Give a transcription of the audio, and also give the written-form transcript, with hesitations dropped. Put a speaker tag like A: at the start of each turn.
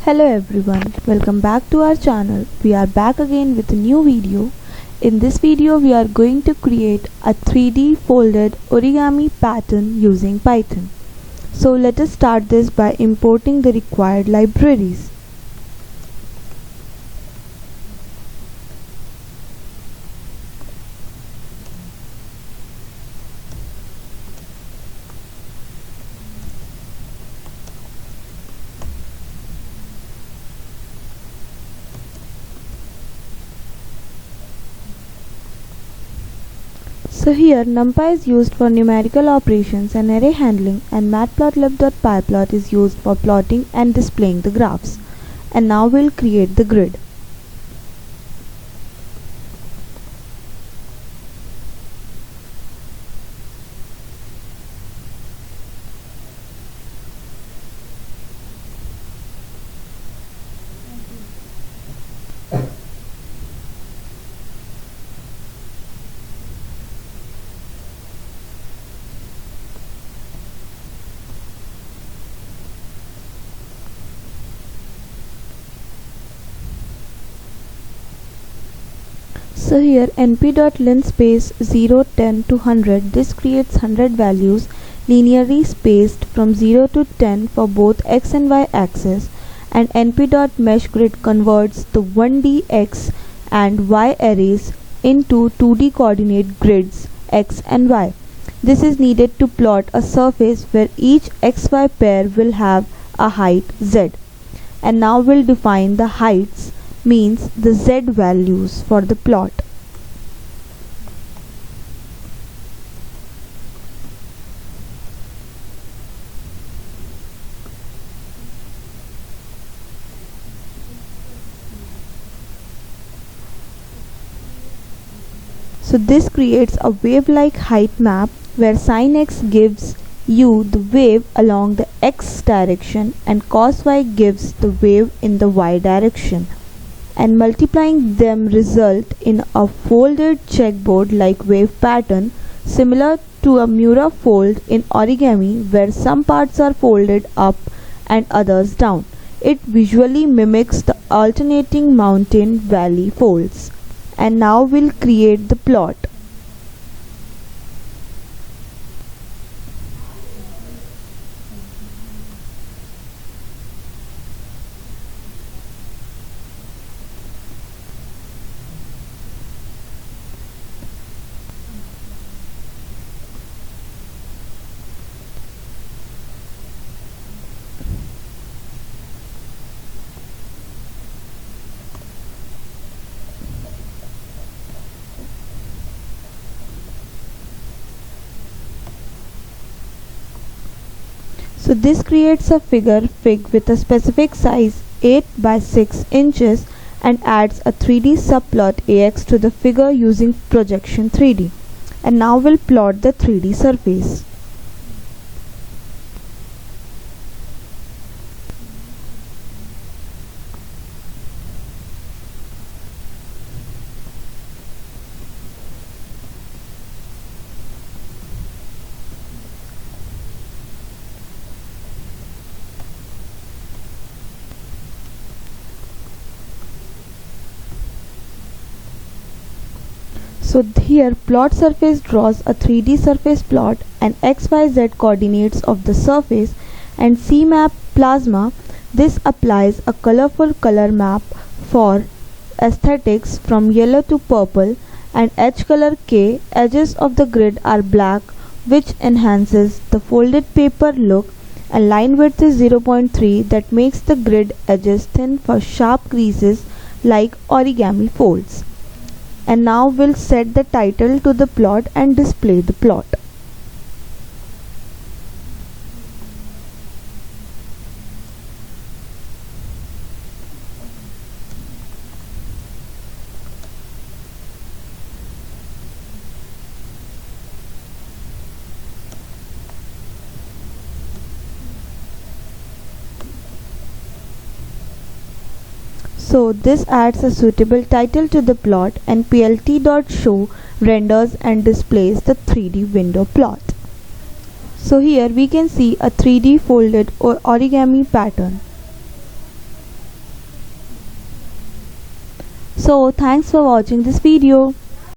A: Hello everyone, welcome back to our channel. We are back again with a new video. In this video we are going to create a 3D folded origami pattern using Python. So let us start this by importing the required libraries. So here NumPy is used for numerical operations and array handling, and matplotlib.pyplot is used for plotting and displaying the graphs. And now we'll create the grid. So here np.linspace 0, 10 to 100, this creates 100 values linearly spaced from 0 to 10 for both x and y axis, and np.meshGrid converts the 1D x and y arrays into 2D coordinate grids x and y. This is needed to plot a surface where each xy pair will have a height z. And now we'll define the heights, means the z values for the plot. So this creates a wave-like height map where sin x gives you the wave along the x direction and cos y gives the wave in the y direction, and multiplying them result in a folded checkerboard like wave pattern similar to a Mura fold in origami, where some parts are folded up and others down. It visually mimics the alternating mountain valley folds. And now we'll create the plot. So this creates a fig with a specific size 8 by 6 inches and adds a 3D subplot AX to the figure using projection 3D. And now we'll plot the 3D surface. So here plot surface draws a 3D surface plot and XYZ coordinates of the surface, and CMap plasma, this applies a colorful color map for aesthetics from yellow to purple, and edge color K, edges of the grid are black, which enhances the folded paper look, and line width is 0.3 that makes the grid edges thin for sharp creases like origami folds. And now we'll set the title to the plot and display the plot. So this adds a suitable title to the plot, and plt.show renders and displays the 3D window plot. So here we can see a 3D folded origami pattern. So thanks for watching this video.